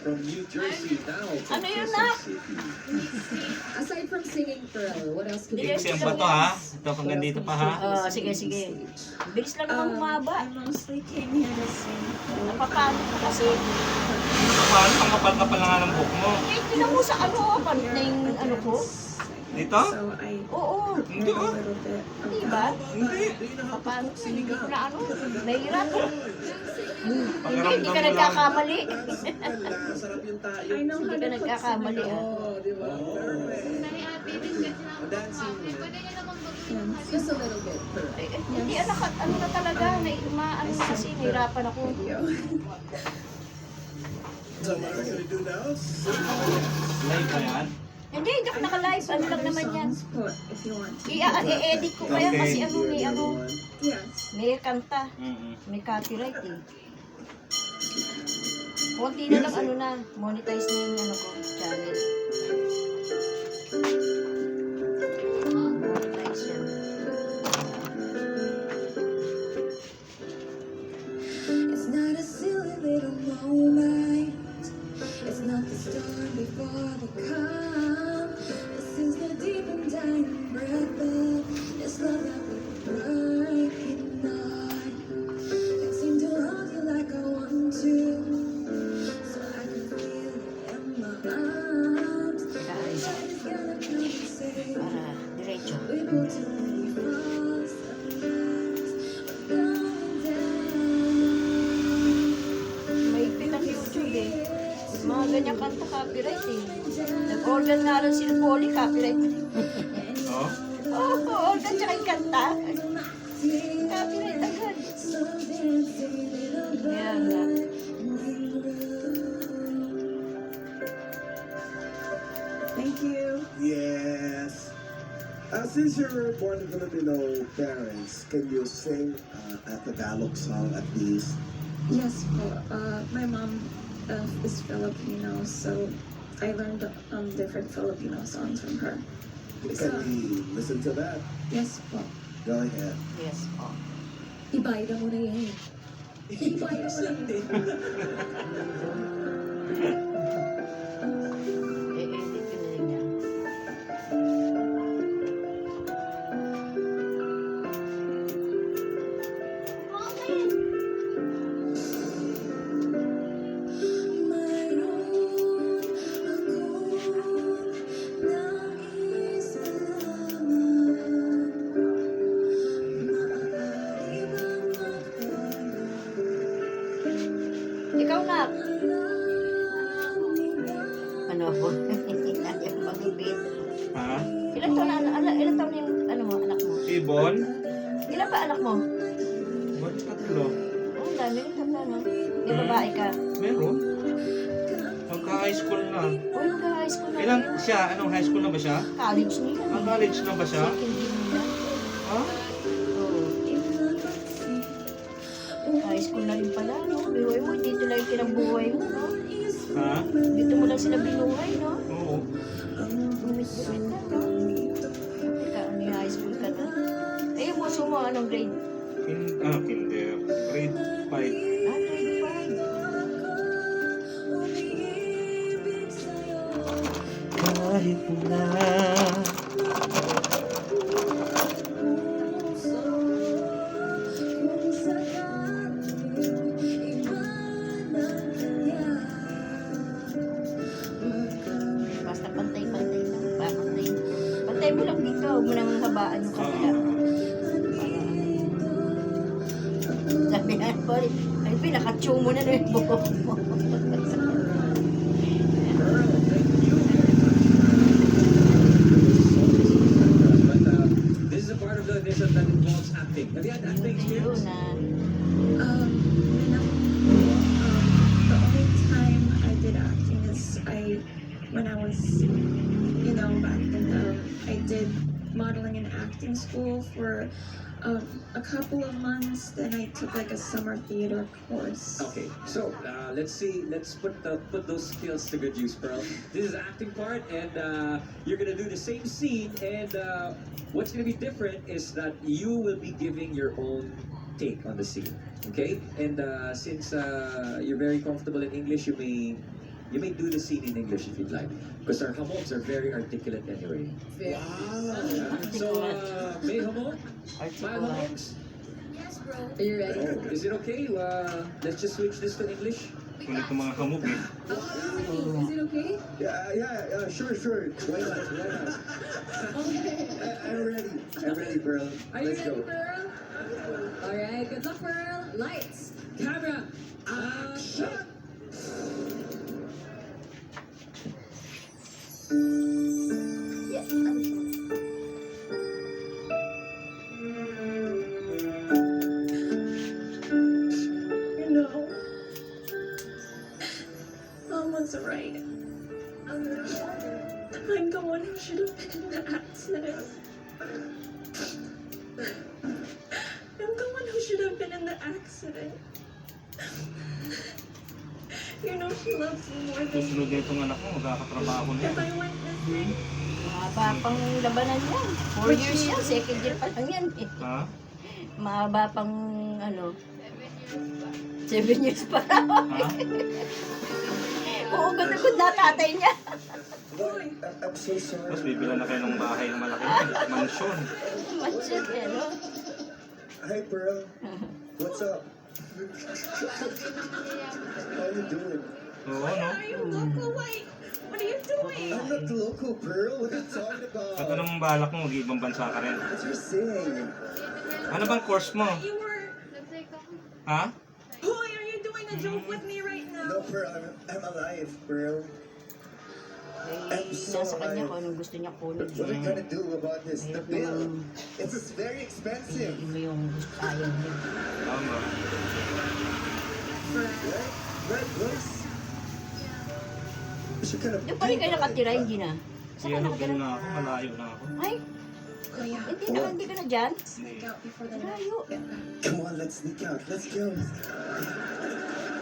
from New Jersey now to Ano yun, Quezon Nak? City. Aside from singing, Pearl, what else could you Yes, do? Iksi ang bato ha. Ito hanggang dito pa ha. Sige, sige. Bilis lang naman humaba. I mostly came here to sing. Napapano ka kasi. Paano ang kapal-kapal na nga ng buhok mo? Eh, tinan mo sa ano, panit na yung ano ko. Dito? So I Oo. Hindi learned a oh. little bit of Diba? Hindi. Paano? Hindi ko na ano. Nahihirap. Hindi Pakiramdam ka mo lang. nagkakamali. Sarap yung tayo. I know how Hindi ka to cook nagkakamali ah. Oh, di ba? Perfect. Dancing. Yan. Just a little bit, Pearl. Eh, Hindi, ano na talaga, ano na kasi, nahirapan ako. So what are we gonna do now? Live ba yan? Hindi ako naka-live, ano lang naman yan. Put if you want to. I-edit ko kaya Okay. kasi ano, Yes. may kanta, may copyright eh. Kunti na lang ano na, monetize na yung ano ko, channel. Monetize yan. It's not a silly little moment. It's not the storm before the calm. This is the deep and dying breath of this love that we're working on. Can't seem to hold you like I want to, so I can feel you in my arms. Guys, It's gonna come and say para diretso. we both too many false alarms. We're going down. Mahigpit ang YouTube eh. Mga ganyan kanta, copyright eh. Nag-organ nga rin sila Polly, copyright. Oh? Oo, organ tsaka yung kanta. Copyright agad. Kaya nga. Thank you. Yes. Since you're born in Filipino parents, can you sing a Tagalog song at least? Yes, po. My mom is Filipino, so I learned different Filipino songs from her. Can we listen to that? Yes, po. Go ahead. Yes, po. Ibayad mo na yan. Ibayad mo na yan. I-edit ko na rin yan. Mayroon akong nais malaman. Maaari bang magpagawa? Ikaw na. Alam mo ba? Ano ako? Ayaw mag-ibig. Ha? Ilan taon na yung ano mo, anak mo? Ibon? Ilan ba anak mo? Ba't tatlo? Oh, ang dami rin tanda, no? Di babae ka? Meron? Magka-high school na. Oh, mag-high school na. Ilang siya? Anong high school na ba siya? College niya. Ang college na ba siya? Second year niya. Ha? Oo. High school na rin pala, no? Binuhay mo, dito lang yung kinabuhay mo, no? Ha? Dito mo lang sila binuhay, no? Oo. Bumit-bumit na, no? Ikaw, may high school ka na. Eh, yung buso mo, anong grade? Kinder. Grade 5. Ah, grade 5. Kahit na Kung sakaling iwanan ka niya, Basta pantay-pantay lang. Pantay. Pantay mo lang dito. Huwag mo nang habaan yung kabila. Sabi na, Polly, ay, pinaka-chew mo na yung buhok mo. But this is a part of the audition that involves acting. Have you had acting experience? Yun na. The only time I did acting is when I was, back then, I did modeling and acting school for a couple of months. Then I took like a summer theater course. Okay, so let's see. Let's put those skills to good use, Pearl. This is the acting part, and you're gonna do the same scene. And what's gonna be different is that you will be giving your own take on the scene. Okay, and since you're very comfortable in English, you may you may do the scene in English if you'd like. Because our hamogs are very articulate anyway. Wow. So, may hamog? My Articulate. hamogs? Yes, bro. Are you ready? Oh, is it okay? Let's just switch this to English. Kulit ng mga hamog eh. Is it okay? Yeah, sure. Why not? I'm ready, bro. Are you Let's ready, go. Pearl? Alright, good luck, Pearl. Lights, camera, action! You know, Mom was right. I'm the one who should have been in the accident. I'm the one who should have been in the accident. You know she loves me more than Susunod me. na itong anak mo, magkakatrabaho na If yan. I went missing, Mahaba pang labanan yan. 4 years yan, second year pa lang yan eh. Ha? Mahaba pang ano, 7 years pa lang. Ha? Oo, ganda na tatay niya. I'm so sorry. Tapos bibila na kayo ng bahay ng malaki. Mansyon. Mansion eh, no? Hi, Pearl. What's up? How you doing? Oo, no? are you local? Wait, what are you doing? I'm not the local Pearl. What are you talking At about? anong balak mo, mag-ibang bansa ka rin? What you're saying? Ano bang course mo? You were. Ha? Boy, are you doing a joke with me right No, now? Pearl. I'm alive, Pearl. Eh, nasa kanya kung anong gusto niya kunin. What are you gonna do about this? The Hirap bill. naman It's very expensive. iba yung gusto ayaw niya. Tama. Right, Bruce? What you gonna Yung pa rin kayo nakatira, hindi na. Saan ka Siyano nakatira? din na ako, malayo na ako. Ay, Kuya, hindi ka na dyan? sneak out before the night. Malayo. Come on, let's sneak out. Let's go.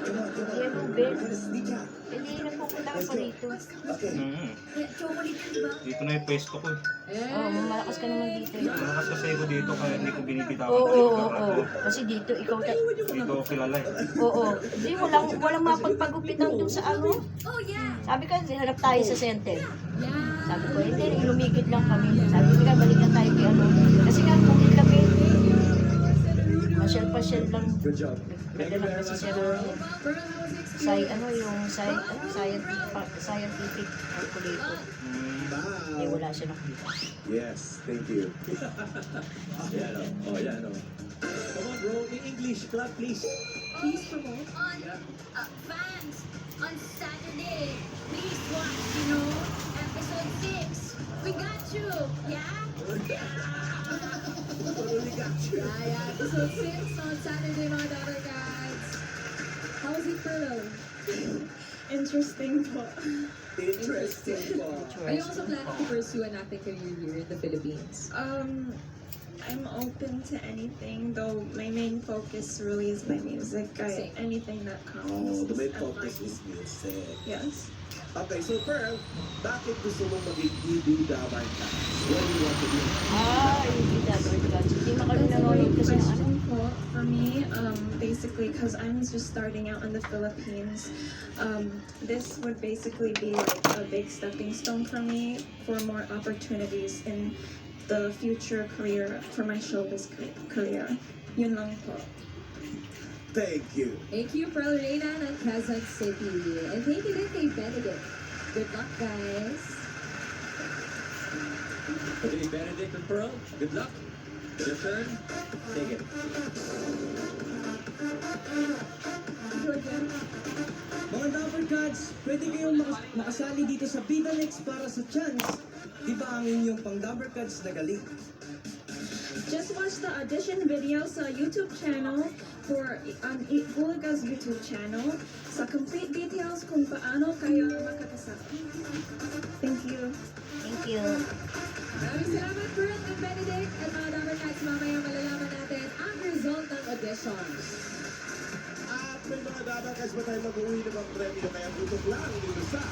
Come on. Yeah, We're babe. gonna sneak out. Hindi, nagpupunta ka pa rito. Okay. Dito na yung pwesto ko. Oo, malakas ka naman dito. eh. Malakas kasi ako dito kaya hindi ko binibitawan Oo, na oo, lugar oo. ako. Kasi dito, ikaw Dito ako kilala eh. Oo. Hindi, walang mapagpagupitan dun sa ano. Oh, yeah. Sabi ka, hanap tayo sa center. Yeah. Sabi ko, hindi, lumikit lang kami. Sabi ko, balik na tayo kay ano. Kasi nga, kung kami, masyal-pasyal lang. Good job. Madala kasi siya ng scientific calculator. Eh, wala siya nakita. Yes, thank you. Yan o. Oh, yan o. Come on, bro. In English, clap, please. Please promote. On fans on Saturday, please watch, episode 6. We got you, yeah? Yeah, episode 6 on Saturday, mga daughter guys. How's it, Pearl? Interesting po. Interesting. Are you also planning to pursue an acting career here in the Philippines? I'm open to anything, though my main focus really is my music. Same. Anything that comes. Oh, the main I'm focus fine. is music. Yes. Okay, so Pearl, bakit gusto mo maging EB-Dabar ka? What do you want to do? Hindi dapat. Hindi makami nanonood kasi ng ano. Question po for me, basically, because I'm just starting out in the Philippines, this would basically be like a big stepping stone for me for more opportunities in the future career for my showbiz career. Yun lang po. Thank you. Thank you, Pearl Reyna ng Quezon City. And thank you din kay Benedict. Good luck, guys. Okay, Benedict and Pearl, good luck. Your turn. Take it. Mga Dapper Cats, pwede kayong makasali dito sa Bida Next para sa chance. Di ba ang inyong pang Dapper Cats na galing? Just watch the audition video sa YouTube channel on Bulaga's YouTube channel sa complete details kung paano kayo makakasama. Thank you. Thank you. Maraming salamat, Pearl and Benedict. At mga daughter guys, mamaya malalaman natin ang result ng auditions. At may mga dadakas ba tayo mag-uwi ng mga premyo kaya tutok lang dito sa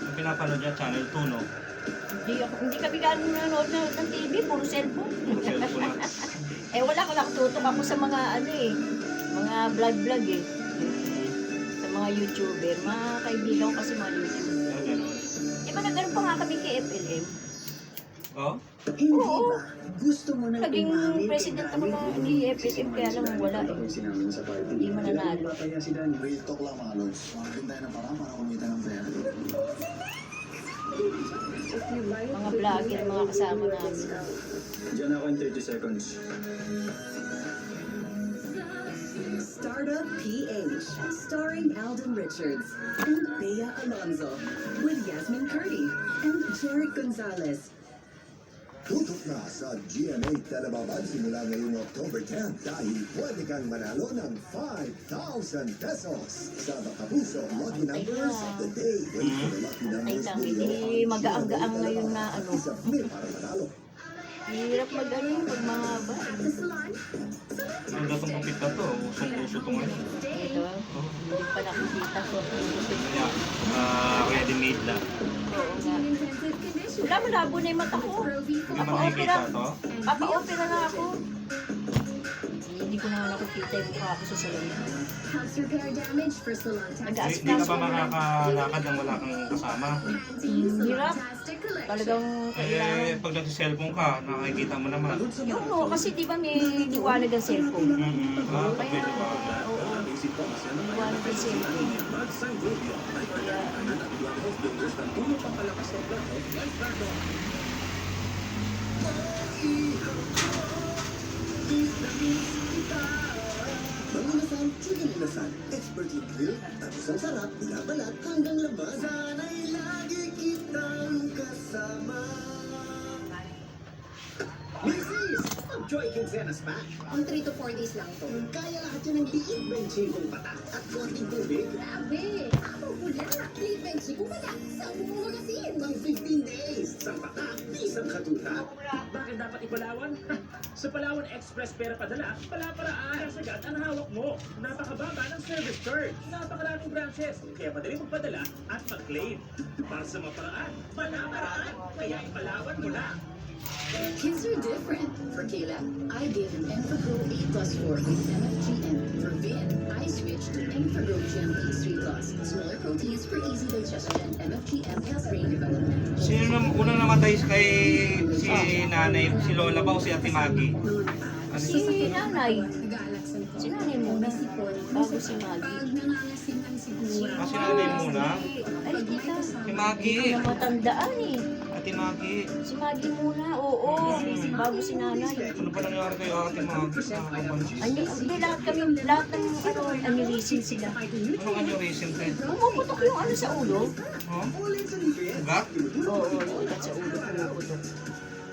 Ang pinapanood niya, Channel 2, no? Hindi kami gano'n nanonood ng TV, puro cellphone. Cellphone na. Eh wala ko, nakatutok ako sa mga ano eh, mga vlog eh. mga YouTuber, mga kaibigan ko kasi mga YouTuber. Ah, ganun. Di ba nagkaroon pa nga kami kay FLM? Oh? Hindi Oo. ba? Gusto mo nang Naging umamin president ako na ni FLM, kaya lang wala eh. Hindi mananalo. Real talk lang mga lords. Makapin tayo ng parang para kumita ng pera. Mga vlogger, mga kasama namin. Diyan ako in 30 seconds. Startup PH, starring Alden Richards and Bea Alonzo, with Yasmin Curdy and Jared Gonzalez. Tutok na sa GMA Telebabad simula ngayong October 10 dahil pwede kang manalo ng 5,000 pesos sa Kapuso Lucky Numbers of the Day. Wait for the lucky Ay numbers lang, for your hindi magaang-gaang ngayon na ano. Submit para manalo. Hirap mag-ano yung pag mahaba. Ang gatong kapit na to. Usong-uso to ngayon. Ito, hindi pa nakikita ko. Kaya, ready-made na. Oo nga. Wala, malabo na yung mata ko. Hindi ba Papa-opera. nakikita to? Papa-opera na ako. Hindi ko na nakikita yung mukha ko sa salamin. Helps repair damage for salon Hindi ka Nag-aasikaso ba ko na. makakalakad nang wala kang kasama? Hirap. Talagang kailangan. Eh, pag nag-cellphone ka, nakikita mo naman. Yun o, kasi di ba may liwanag ang cellphone? Ah, pag Kaya, medyo ba? oo, liwanag ang cellphone. Kaya, Manginasal, sige minasal. Expertly grill, tapos ang sarap, binabalat hanggang laman. Sana'y lagi kitang kasama. Mrs. Mag-joy Quinceana Smash. On 3 to 4 days lang to. Kaya lahat yan ng liit benching patak at konting tubig Grabe! Ako pula! Lead benching ko pala! Saan mo magasin? ng 15 days. Isang patak, isang katutak. Bakit dapat ipalawan? Sa Palawan Express Pera Padala, pala-paraan sagad ang hawak mo. Napakababa ng service charge. Napakaraming branches, kaya madali magpadala at mag-claim. Para sa mga paraan, pala-paraan, kaya ipalawan mo na. Kids are different. For Kayla, I gave him Enfagrow 8 plus 4 with MFGM. For Vin, I switched to Enfagrow GMP 3 plus. Smaller proteins for easy digestion. MFGM helps brain development. Sino unang namatay kay si nanay, si Lola ba o si Ate Maggie? Ano si nanay. Nag-aalaksan ko. Si nanay muna. Bago si Maggie. Pag nangangasim ng sigura. Ah, si nanay muna? Ay, tita. Si Maggie. Hindi ko na matandaan eh. Ate Maggie. Si Maggie muna, oo. Bago si nanay. Ano ba nangyari kayo Ate Maggie sa kapansin? Hindi lahat kami, lahat ng ano, aneurysm sila. Anong aneurysm kayo? Pumuputok yung ano sa ulo. Oh? Ugat? Oo, yung ugat sa ulo pumuputok.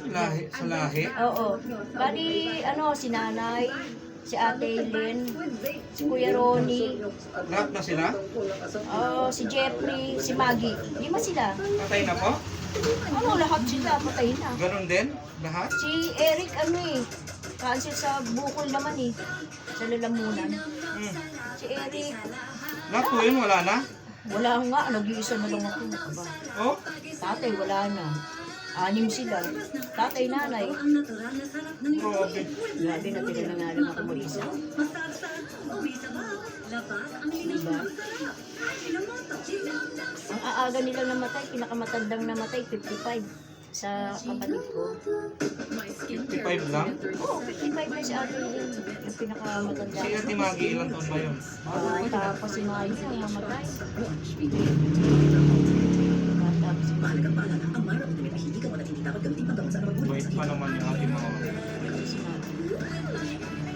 Lahi, sa lahi? Oo. Bali, ano, si nanay, si Ate Eileen, si Kuya Ronnie, Lahat na sila? si Jeffrey, si Maggie. Lima sila. Patay na po? Ano, lahat sila, patay na. Ganon din? Lahat? Si Eric, ano eh, cancer sa bukol naman eh, sa lalamunan. Hmm. Si Eric, Lahat po yun, wala na? wala nga, nag-iisa na lang ako. Aba, Oh? tatay, wala na. 6 sila. Tatay, nanay. Grabe. Grabe na pinangalan ako mag-isa. Diba? Ang aaga nila namatay, pinakamatandang namatay, 55 sa kapatid ko. 55 lang? Oo, 55 na si Ate Eileen. Yung pinakamatanda. Si Ate Maggie, ilang taon ba yun? Tapos si Maggie ang mamatay. Tapos si Wait pa naman yung Ate Maggie. si Maggie.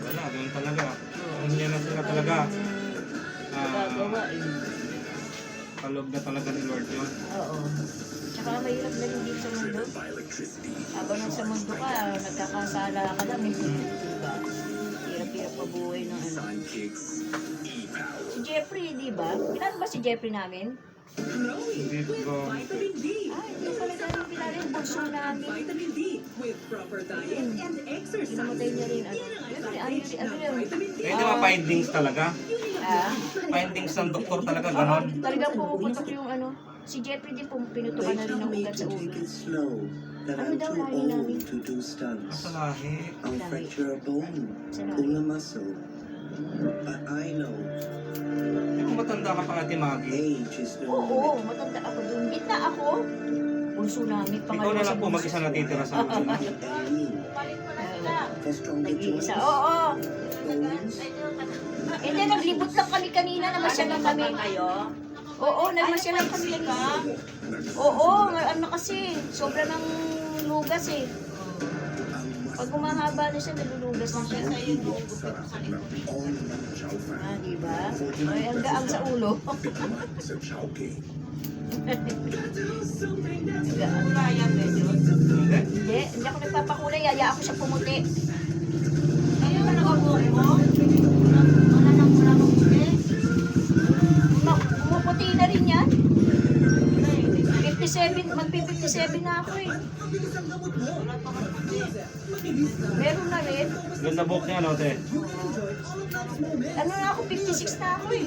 Wala, doon talaga. Ganyan na sila talaga. Gagawa eh. Kalog na talaga ni Lord yun. Oo. Tsaka mahirap na rin dito sa mundo. Habang nasa mundo ka, nagkakasala ka lang eh. Diba? Hirap-hirap mabuhay ng ano. Si Jeffrey, di ba? Kilala ba si Jeffrey namin? Hindi ko. Ah, hindi pala namin kilala yung bunso namin. Pinamatay niya rin ano. Ano yun? Eh, di ba findings talaga? Ah, Findings ng doktor talaga, ganon. talagang pumuputok yung ano. Si Jeffrey din pinutukan na rin ng ugat sa ulo. Ano daw lahi namin? Sa lahi. I'll fracture a bone, pull a muscle. But I know Eh, kung matanda ka pa, Ate Maggie. age is no Oo, matanda ako doon. Gitna ako. Pulso namin. Ikaw na lang po mag-isa natitira sa amin. for stronger joints, Nag-iisa. Oo. bones, Hindi, naglibot lang kami kanina. Namasyal lang kami. Oo, namasyal lang kami kanina. Oo, ano kasi, sobra ng lugas eh. Pag humahaba na siya, nalulugas na siya. Ah, diba? Ay, ang gaang sa ulo. Gaang. Hindi? Hindi ako nagpapakulay. Yaya ako siya pumuti. Pumuputi na rin yan. 57, magpi-57 na ako eh. Meron na rin. Ganda buhok niya, no, te? Ano na ako, 56 na ako eh.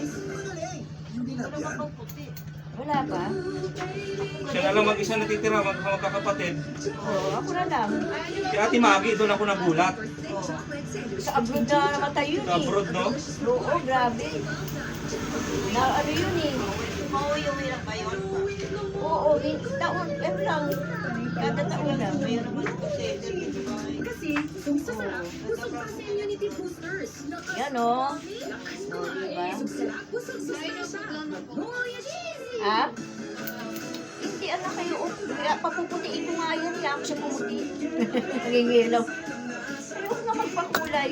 Wala pa? Siya na lang mag-isa natitira, magkakapatid. Oo, ako na lang. Si Ate Maggie, doon ako nagulat. Sa abroad na namatay yun Sa eh. abroad, no? Oo, grabe. Na ano yun eh. Mauwi-uwi lang ba yun? Oo, taon, ano lang. Kada taon lang. Kasi, kung sasarap, busog pa sa immunity boosters. Yan o. O, diba? Busog sa siya. Boy, cheesy! Ha? Hindi, ano kayo. Kaya papuputiin ko nga yun. Kaya ako siya pumuti. Nangingilaw. Ayoko na magpakulay.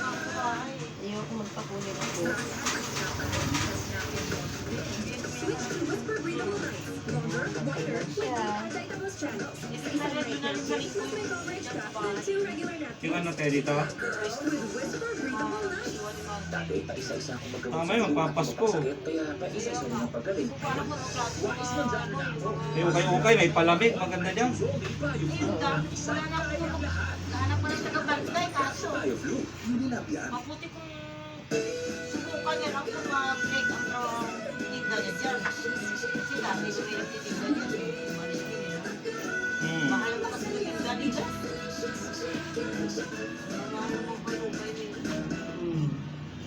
Ayoko magpakulay ng buhok. Switch to Whisper Breathable Nights. Longer, wider, Siya. multi-purpose channels. May coverage ka with 2 regular napkins. Yung ano, te, dito? With Whisper Breathable Nights. Tama yun, magpapasko. Eh, ukay-ukay, may palamig, maganda dyan. Hanap ko lang taga-bantay, kaso mabuti kung subukan niya lang kung ma-break ang tinda niya dyan. Sila, may suwi ang titinda niya. Umalis din nila. Mahal mo kasi yung tinda nila. Mahal mo ukay-ukay nila.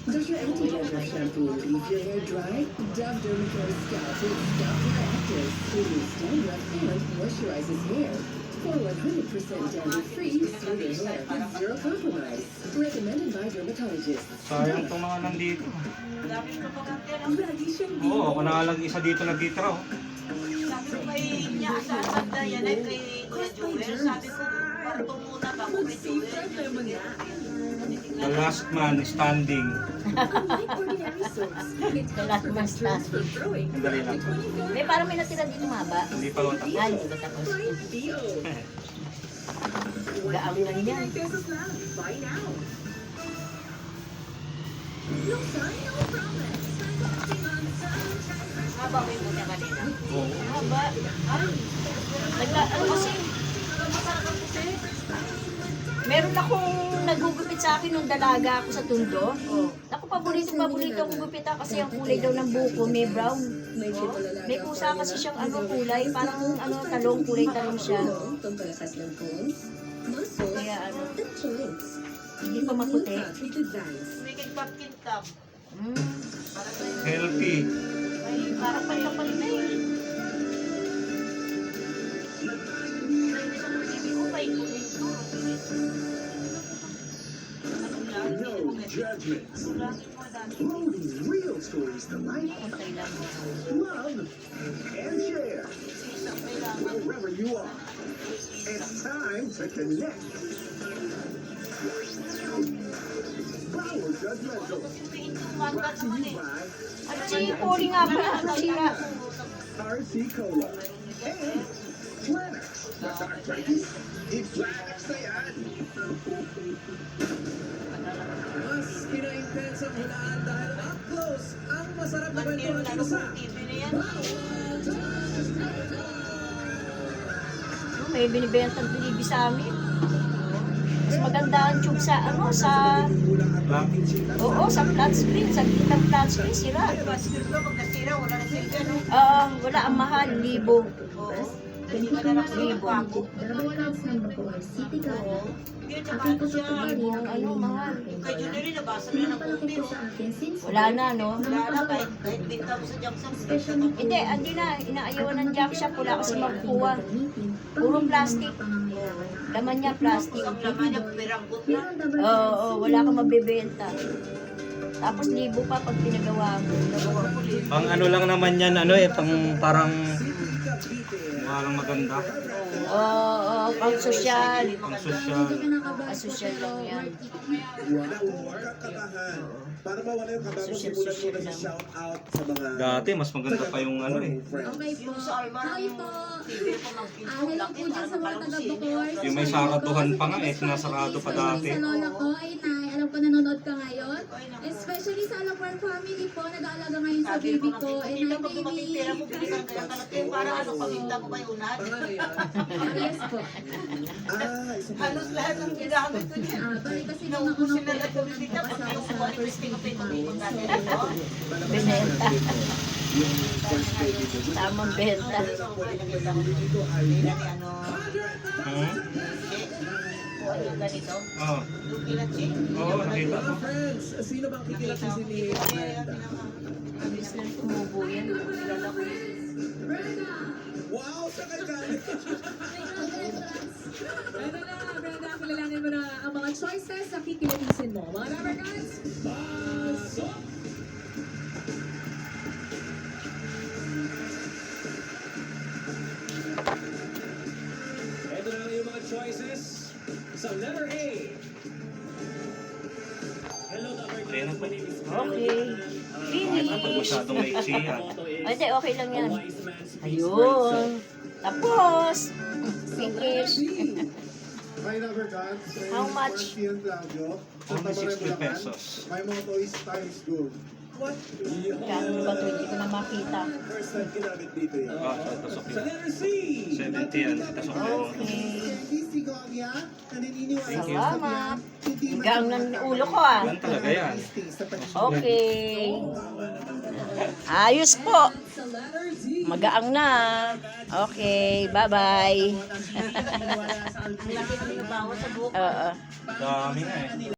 Does your anti-dandruff shampoo leave your hair dry? Dove Dermacare Scalp is Scalp Hair Active. Removes dandruff and moisturizes hair. For 100% dandruff-free, smoother hair with zero compromise. Recommended by dermatologists. Sayang itong mga nandito. Dami ko pa Lagi siyang Oo, ako na lang isa dito nagtitira, oh. sabi ko kay niya sa banda yan ay kay Kuya Joel. Sabi ko, parto muna ba ako kay Joel? The last man standing. Unlike ordinary soaps, it The last man helps for growing. Sandali lang. May parang may natira dito maba. Hindi pa ako tapos. Ay, hindi ba tapos? Gaang lang yan. pesos lang. Buy now. No sign, no promise. Haba ko yung muna kanina. Oo. Maba. Ay, ano kasi, meron akong nagugupit sa akin nung dalaga ako sa Tondo. Ako, paborito akong gupita kasi ang kulay daw ng buko, may brown. May kusa kasi siyang ano kulay, parang ano talong, kulay talong siya. Pampalakas ng bones, muscles, Kaya ano, and joints. hindi pa maputi. With advice. May kagpapkin tap. Healthy. Ay, parang pantapal na eh. No judgment. Bringing real stories to life. Kontay lang. Love and share. Wherever you are. It's time to connect. Power Judgmental. Brought to you by At si Polly nga pala, nasira. RC Cola and Planner. Arthritis? I-Planner sa yan. mas pinaimpensa ang hulaan dahil up close ang masarap na kwentuhan dito sa May binibentang bilibi sa amin. Mas maganda ang tube sa, ano, sa, Lang. oo, sa flat screen, sa gitang flat screen, sira. Basket ko, pag nasira, wala na silbi, ano? Wala, ang mahal, 1,000. Oo. Hindi ka na Libo. ako. Oo. Hindi, tsaka ano siya. Ano, mahal. Kay Juneri, nabasa na ng kumpi, oh. Wala na, no? Wala na, kahit binta mo sa Jackson. Hindi na, inaayawan ng jack shop, wala kasi magkuha. Puro plastic. Laman niya, plastic. Ang laman niya, piranggot na. Oo, wala kang mabibenta. Tapos 1,000 pa pag pinagawa mo. Nagawa ko ulit. Pang ano lang naman yan, ano eh, pang parang mukha lang maganda. Oo, pang sosyal. Pang sosyal. Sosyal lang yan. Wala huwag kang kabahan. Para mawala yung kaba mo, simulan mo na sa shout out sa mga... Dati, mas maganda pa yung ano eh. Okay po. Yung sa Almar, Hi po. TV ko ng pinto, Hello laki, po dyan sa mga parang taga-Bukor. Yung may saratuhan pa nga eh, sinasarado pa dati. Sa lola ko, ay nay, alam ko nanonood ka ngayon. Especially sa Alapar family po, nag-aalaga ngayon sa Sabi baby ko ko. ng And tita, my pag dumating pera mo, baby. bilisan kaya kalate. Para ano, paminta mo kayo unad. Yes po. Isa pa. Halos lahat ng ginamit ko niya. Bali kasi nung ako Naubusin na nung lang yung bibigyan. Pag may upuan, Christy ka pinumipon natin. Ano? Binenta. Yung first baby ko. Tamang benta. Dito ay Ano? Hmm? Kuha yung ganito. Oo. Yung kilatsi. Oo, nakita ko. Friends, sino bang kikilati si ni Brenda? Mabilis lang tumubo yan. Kilala ko yun. wow, sa kagalit. Ito na, Brenda, kilalanin mo na ang mga choices sa kikilatisin mo. Mga rubber guys, pasok! Ito na yung mga choices sa letter A. Hello, Dapper Okay na Guys. po. My name is Okay. Pag Finish. masyadong maiksi yan. Hindi, okay lang yan. Ayun. Tapos. Finish. My rubber guns. How much? Ian Claudio. Only 60 pesos. My motto is times good. What? Kano ba ito? Hindi ko na makita. First time ginamit dito yun. Ah, ito, ito, Sa letter C. 70 yan. Ito sa mga. Okay. Salamat. Hanggang ng ulo ko ah. Yan talaga yan. Okay. Ayos po. sa letter Z. Magaang na. Okay. Bye-bye. Ang laki ng nabawa sa buhok. Oo. Dami nga eh.